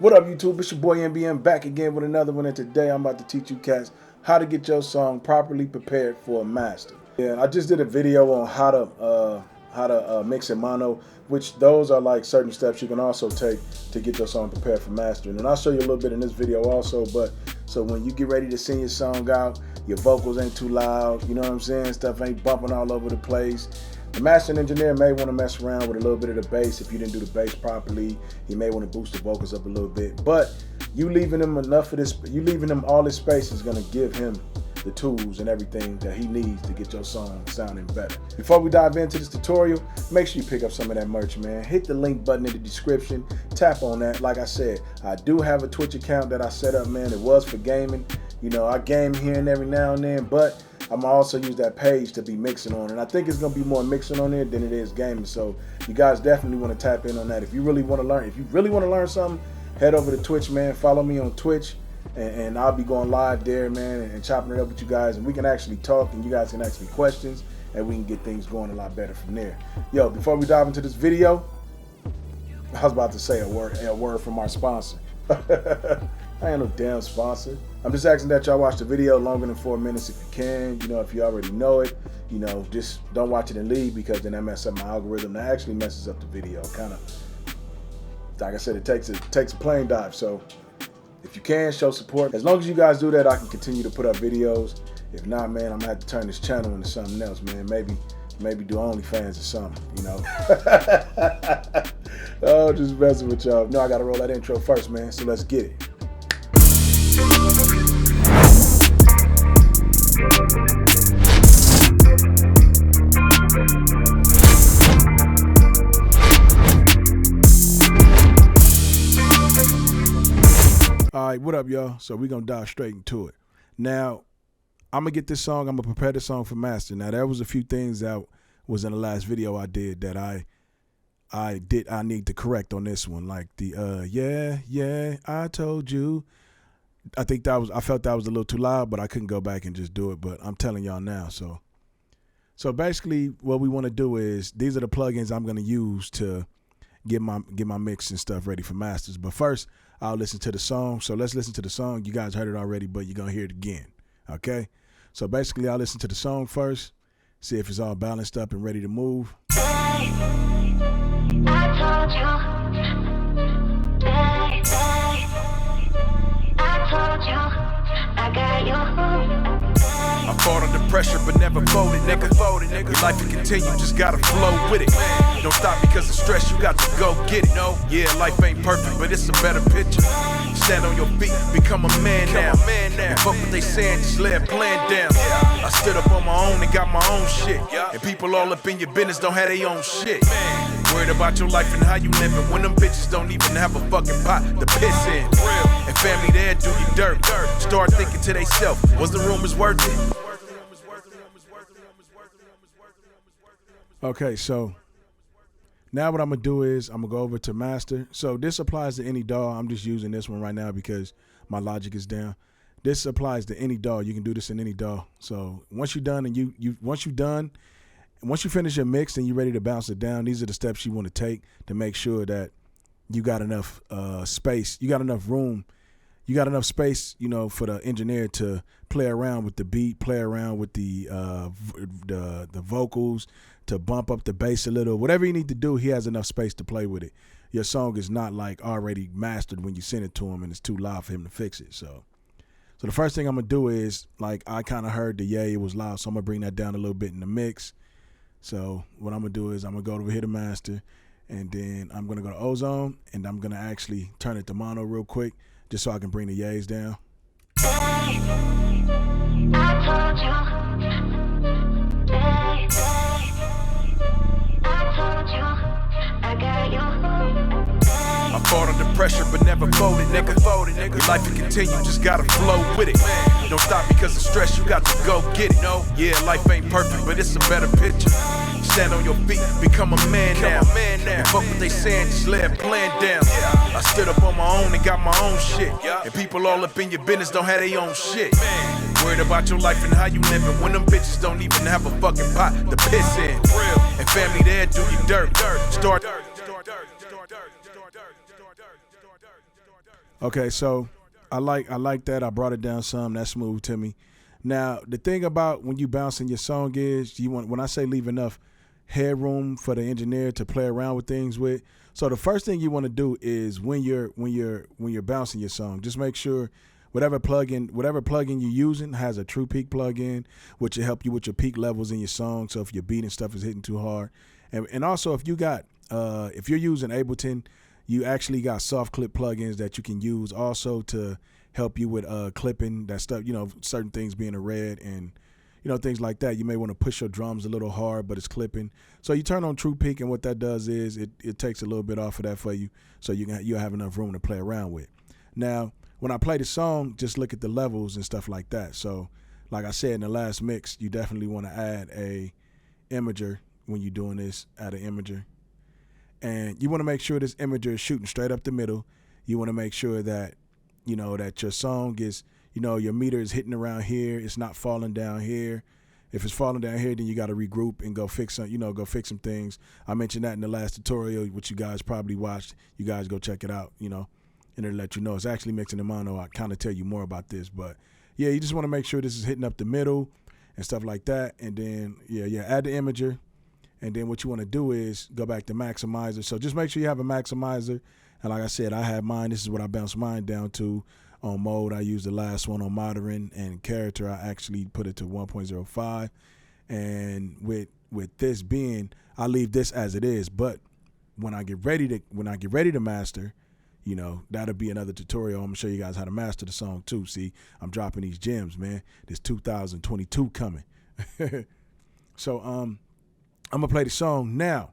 What up, YouTube? It's your boy NBM back again with another one, and today I'm about to teach you cats how to get your song properly prepared for a master. Yeah, I just did a video on how to mix in mono, which those are like certain steps you can also take to get your song prepared for mastering. And I'll show you a little bit in this video also, but so when you get ready to sing your song out, your vocals ain't too loud, you know what I'm saying? Stuff ain't bumping all over the place. The mastering engineer may want to mess around with a little bit of the bass. If you didn't do the bass properly, he may want to boost the vocals up a little bit. But you leaving him enough of this, you leaving him all this space is going to give him the tools and everything that he needs to get your song sounding better. Before we dive into this tutorial, make sure you pick up some of that merch, man. Hit the link button in the description. Tap on that. Like I said, I do have a Twitch account that I set up, man. It was for gaming. You know, I game here and every now and then, but I'm gonna also use that page to be mixing on, and I think it's gonna be more mixing on there than it is gaming. So you guys definitely want to tap in on that. If you really want to learn, something, head over to Twitch, man. Follow me on Twitch, and I'll be going live there, man, and chopping it up with you guys, and we can actually talk, and you guys can ask me questions, and we can get things going a lot better from there. Yo, before we dive into this video, I was about to say a word from our sponsor. I ain't no damn sponsor. I'm just asking that y'all watch the video longer than 4 minutes if you can. You know, if you already know it, you know, just don't watch it and leave, because then that messes up my algorithm. That actually messes up the video. Kind of, like I said, it takes a plane dive. So if you can, show support. As long as you guys do that, I can continue to put up videos. If not, man, I'm gonna have to turn this channel into something else, man. Maybe do OnlyFans or something, you know. Oh, just messing with y'all. No, I gotta roll that intro first, man. So let's get it. All right, what up, y'all? So we're gonna dive straight into it. Now, I'm gonna get this song, I'm gonna prepare the song for master. Now, there was a few things that was in the last video I did that I need to correct on this one. Like the yeah, I told you. I felt that was a little too loud, but I couldn't go back and just do it. But I'm telling y'all now. So basically what we want to do is, these are the plugins I'm gonna use to get my mix and stuff ready for masters. But first, I'll listen to the song. So let's listen to the song. You guys heard it already, but you're gonna hear it again. Okay? So basically I'll listen to the song first, see if it's all balanced up and ready to move. I told you. I got you. I fought under pressure but never folded, nigga. Your life will continue, just gotta flow with it. Don't stop because of stress, you got to go get it. Yeah, life ain't perfect, but it's a better picture. Stand on your feet, become a man now. And fuck what they saying, just lay a plan down. I stood up on my own and got my own shit. And people all up in your business don't have their own shit. Worried about your life and how you living when them bitches don't even have a fucking pot to piss in. And family there do you dirt. Start thinking to theyself, was the rumors worth it? Okay, so now what I'm gonna do is I'm gonna go over to master. So this applies to any DAW. I'm just using this one right now because my Logic is down. This applies to any DAW. You can do this in any DAW. So once you're done and once you finish your mix and you're ready to bounce it down, these are the steps you want to take to make sure that you got enough space, you got enough room, you got enough space, you know, for the engineer to play around with the beat, play around with the vocals, to bump up the bass a little. Whatever you need to do, he has enough space to play with it. Your song is not like already mastered when you send it to him and it's too loud for him to fix it. So the first thing I'm gonna do is, like, I kind of heard the it was loud, so I'm gonna bring that down a little bit in the mix. So what I'm gonna do is I'm gonna go over here to master, and then I'm gonna go to ozone, and I'm gonna actually turn it to mono real quick, just so I can bring the yays down. I told you, I got you. I fought under pressure but never folded, nigga. Your life will continue, just gotta flow with it. Don't stop because of stress, you got to go get it. Yeah, life ain't perfect, but it's a better picture. Stand on your feet, become a man now. And fuck what they saying, just lay a plan down. I stood up on my own and got my own shit. And people all up in your business don't have their own shit. Worried about your life and how you living when them bitches don't even have a fucking pot to piss in. And family there do you dirt. Start. Okay, so I like that. I brought it down some. That's smooth to me. Now, the thing about when you bouncing your song is when I say leave enough headroom for the engineer to play around with things with. So the first thing you want to do is when you're bouncing your song, just make sure whatever plugin you're using has a true peak plugin, which will help you with your peak levels in your song. So if your beat and stuff is hitting too hard, and also if you're using Ableton, you actually got soft clip plugins that you can use also to help you with clipping that stuff. Certain things being a red and things like that. You may want to push your drums a little hard, but it's clipping. So you turn on True Peak, and what that does is it takes a little bit off of that for you, so you'll have enough room to play around with. Now, when I play the song, just look at the levels and stuff like that. So, like I said in the last mix, you definitely want to add a imager when you're doing this. Add an imager, and you want to make sure this imager is shooting straight up the middle. You want to make sure that that your song is. Your meter is hitting around here. It's not falling down here. If it's falling down here, then you got to regroup and go fix some things. I mentioned that in the last tutorial, which you guys probably watched. You guys go check it out, and it'll let you know. It's actually mixing in mono. I kind of tell you more about this, but yeah, you just want to make sure this is hitting up the middle and stuff like that. And then add the imager. And then what you want to do is go back to maximizer. So just make sure you have a maximizer. And like I said, I have mine. This is what I bounce mine down to. On mode, I use the last one on modern, and character, I actually put it to 1.05. And with this being, I leave this as it is. But when I get ready to master, that'll be another tutorial. I'm gonna show you guys how to master the song too. See, I'm dropping these gems, man. This 2022 coming. So I'm gonna play the song now.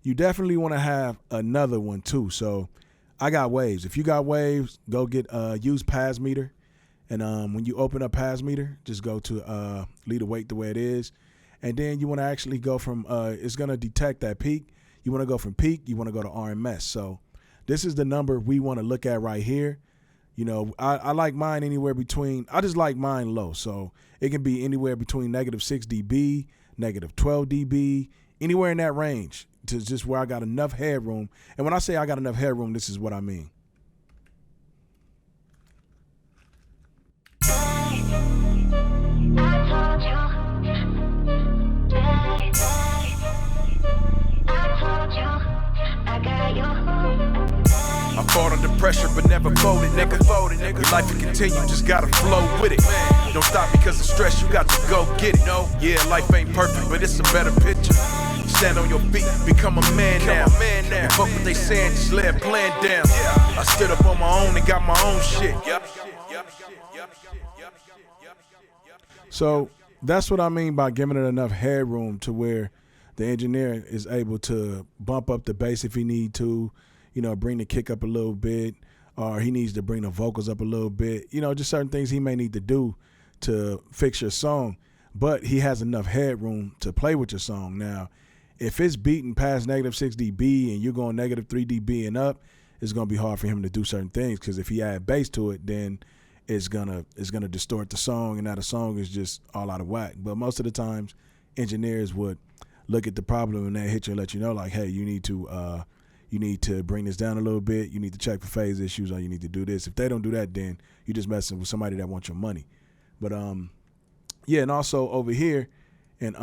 You definitely want to have another one too. So I got waves. If you got waves, go get use Passmeter, and when you open up Passmeter, just go to leave the weight the way it is, and then you want to actually go from it's gonna detect that peak. You want to go from peak. You want to go to RMS. So this is the number we want to look at right here. I like mine anywhere between. I just like mine low, so it can be anywhere between -6 dB, -12 dB, anywhere in that range. To just where I got enough headroom. And when I say I got enough headroom, this is what I mean. I fought under pressure but never folded, nigga. Your life will continue, just gotta flow with it. Don't stop because of stress, you got to go get it. Yeah, life ain't perfect, but it's a better picture. Stand on your feet, become a man now. Fuck what they saying, just lay a plan down. I stood up on my own and got my own shit. So that's what I mean by giving it enough headroom to where the engineer is able to bump up the bass if he need to, bring the kick up a little bit, or he needs to bring the vocals up a little bit. Just certain things he may need to do to fix your song, but he has enough headroom to play with your song. Now, if it's beating past -6 dB and you're going -3 dB and up, it's gonna be hard for him to do certain things, because if he add bass to it, then it's gonna distort the song, and now the song is just all out of whack. But most of the times, engineers would look at the problem and they hit you and let you know, like, hey, you need to bring this down a little bit. You need to check for phase issues, or you need to do this. If they don't do that, then you're just messing with somebody that wants your money. But and also over here in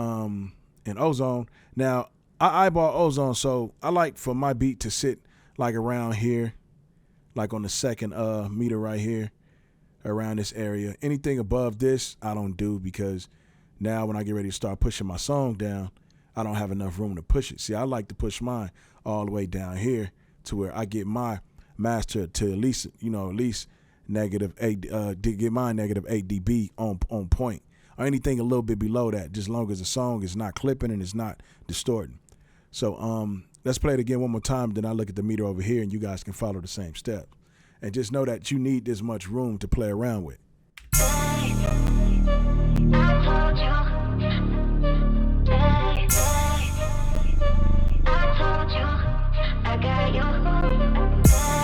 Ozone. Now, I eyeball Ozone, so I like for my beat to sit like around here, like on the second meter right here, around this area. Anything above this, I don't do, because now when I get ready to start pushing my song down, I don't have enough room to push it. See, I like to push mine all the way down here to where I get my master to at least -8, to get mine -8 dB on point. Or anything a little bit below that, just as long as the song is not clipping and it's not distorting. So let's play it again one more time, then I look at the meter over here and you guys can follow the same steps. And just know that you need this much room to play around with.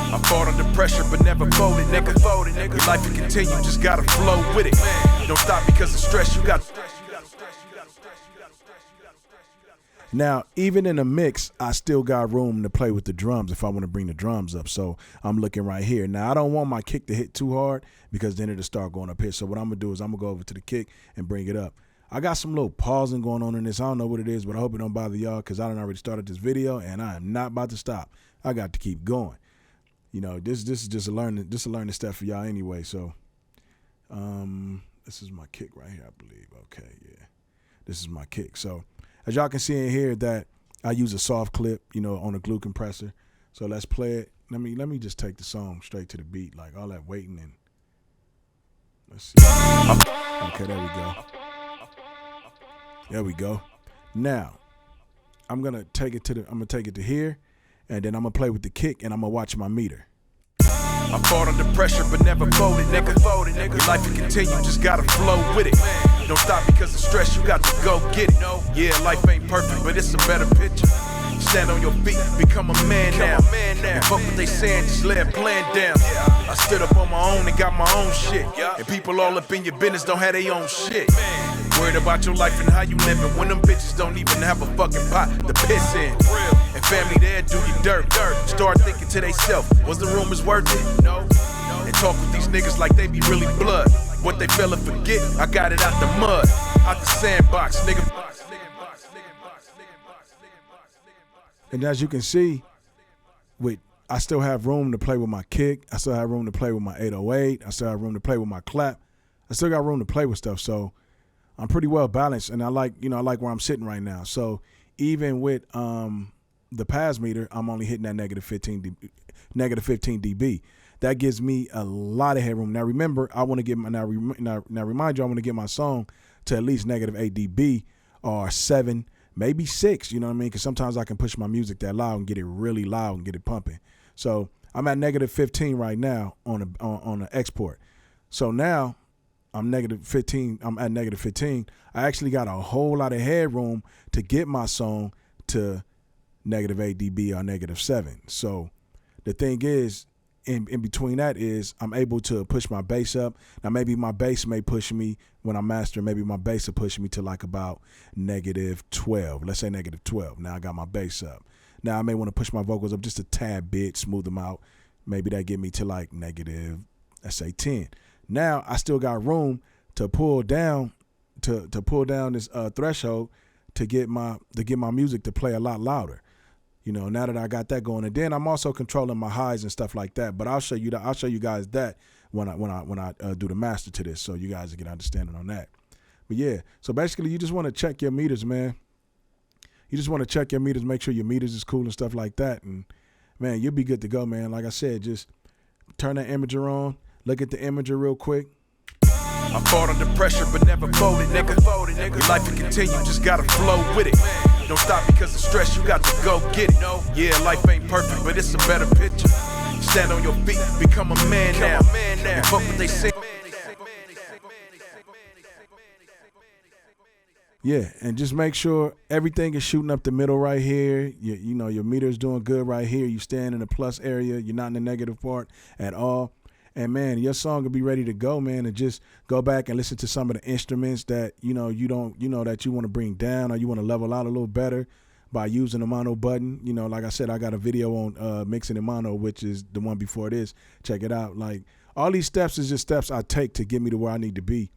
I fought under pressure but never folded, nigga. Your life will continue, just gotta flow with it. Don't stop because of stress, you got. Now, even in the mix, I still got room to play with the drums if I want to bring the drums up. So I'm looking right here. Now, I don't want my kick to hit too hard because then it'll start going up here. So what I'm going to do is I'm going to go over to the kick and bring it up. I got some little pausing going on in this. I don't know what it is, but I hope it don't bother y'all because I done already started this video and I am not about to stop. I got to keep going. You know, this is just a learning step for y'all anyway. So this is my kick right here, I believe. Okay, yeah. This is my kick. So as y'all can see in here that I use a soft clip, you know, on a glue compressor. So let's play it. Let me just take the song straight to the beat, like all that waiting and let's see. Okay, there we go. There we go. Now, I'm gonna take it to here, and then I'm gonna play with the kick and I'm gonna watch my meter. I fought under pressure but never folded, nigga. Your life will continue, just gotta flow with it. Don't stop because of stress, you got to go get it. Yeah, life ain't perfect, but it's a better picture. Stand on your feet, become a man now. And fuck what they saying, just lay a plan down. I stood up on my own and got my own shit. And people all up in your business don't have their own shit. Worried about your life and how you living when them bitches don't even have a fucking pot to piss in. And family there do you dirt. Start thinking to theyself, was the rumors worth it? No. And talk with these niggas like they be really blood. What they fail to forget, I got it out the mud, out the sandbox, nigga. And as you can see, I still have room to play with my kick. I still have room to play with my 808. I still have room to play with my clap. I still got room to play with stuff. So I'm pretty well balanced, and I like where I'm sitting right now. So even with the pass meter, I'm only hitting that negative 15 dB. That gives me a lot of headroom. Now remember, I want to get now remind you, I want to get my song to at least negative 8 dB or 7, maybe 6. You know what I mean? Because sometimes I can push my music that loud and get it really loud and get it pumping. So I'm at negative 15 right now on an export. So now I'm negative 15. I'm at negative 15. I actually got a whole lot of headroom to get my song to negative 8 dB or negative 7. So the thing is, in between that is I'm able to push my bass up. Now maybe my bass may push me when I'm mastering. Maybe my bass will push me to like about negative 12. Let's say negative 12. Now I got my bass up. Now I may want to push my vocals up just a tad bit, smooth them out. Maybe that get me to like negative, let's say 10. Now I still got room to pull down to pull down this threshold to get my music to play a lot louder. You know, now that I got that going, and then I'm also controlling my highs and stuff like that. But I'll show you guys that when I do the master to this, so you guys get understanding on that. But yeah, so basically you just want to check your meters, man. You just want to check your meters, make sure your meters is cool and stuff like that, and man, you'll be good to go, man. Like I said, just turn that imager on, look at the imager real quick. I fought under pressure but never folded, nigga. Your life will continue, just gotta flow with it. Don't stop because of stress, you got to go get it. Yeah, life ain't perfect, but it's a better picture. Stand on your feet, become a man now. And fuck what they say. Yeah, and just make sure everything is shooting up the middle right here. You know, your meter is doing good right here. You stand in the plus area. You're not in the negative part at all. And man, your song will be ready to go, man. And just go back and listen to some of the instruments that that you want to bring down or you want to level out a little better by using the mono button. You know, like I said, I got a video on mixing in mono, which is the one before this. Check it out. Like all these steps is just steps I take to get me to where I need to be.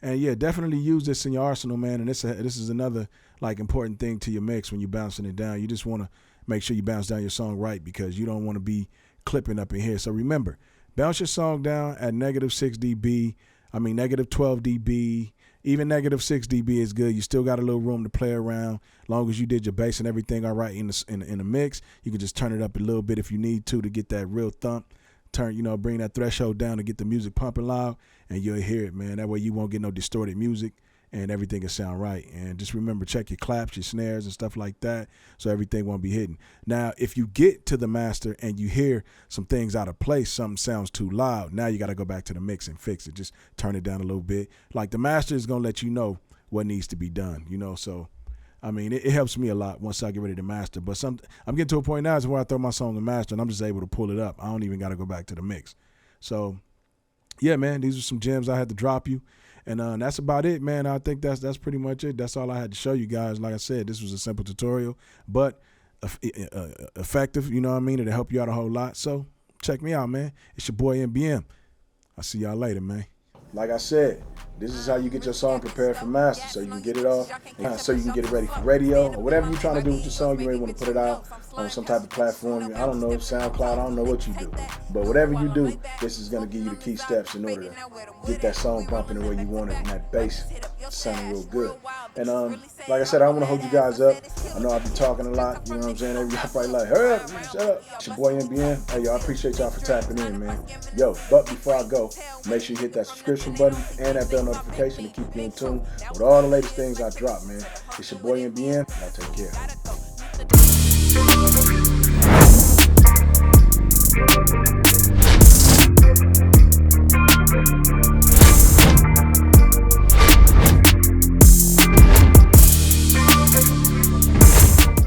And yeah, definitely use this in your arsenal, man. And this is another like important thing to your mix when you're bouncing it down. You just want to make sure you bounce down your song right because you don't want to be clipping up in here. So remember, bounce your song down at negative 6 dB. I mean, negative 12 dB. Even negative 6 dB is good. You still got a little room to play around. As long as you did your bass and everything all right in the mix, you can just turn it up a little bit if you need to get that real thump. Bring that threshold down to get the music pumping loud, and you'll hear it, man. That way you won't get no distorted music, and everything will sound right. And just remember, check your claps, your snares, and stuff like that, so everything won't be hidden. Now, if you get to the master and you hear some things out of place, something sounds too loud, now you got to go back to the mix and fix it. Just turn it down a little bit. Like the master is going to let you know what needs to be done, so I mean, it helps me a lot once I get ready to master. But I'm getting to a point now where I throw my song in master and I'm just able to pull it up. I don't even got to go back to the mix. So, yeah, man, these are some gems I had to drop you. And that's about it, man. I think that's pretty much it. That's all I had to show you guys. Like I said, this was a simple tutorial, but effective, you know what I mean? It'll help you out a whole lot. So check me out, man. It's your boy MBM. I'll see y'all later, man. Like I said, this is how you get your song prepared for master, so you can get it off, so you can get it ready for radio, or whatever you're trying to do with your song. You may want to put it out on some type of platform. I don't know, SoundCloud, I don't know what you do. But whatever you do, this is going to give you the key steps in order to get that song bumping the way you want it and that bass sounding real good. And like I said, I don't want to hold you guys up. I know I've been talking a lot, you know what I'm saying? Everybody probably like, hurry up, shut up. It's your boy MBN. Hey, yo, I appreciate y'all for tapping in, man. Yo, but before I go, make sure you hit that subscription button and that bell notification to keep you in tune with all the latest things I drop, man. It's your boy MBN. Y'all take care.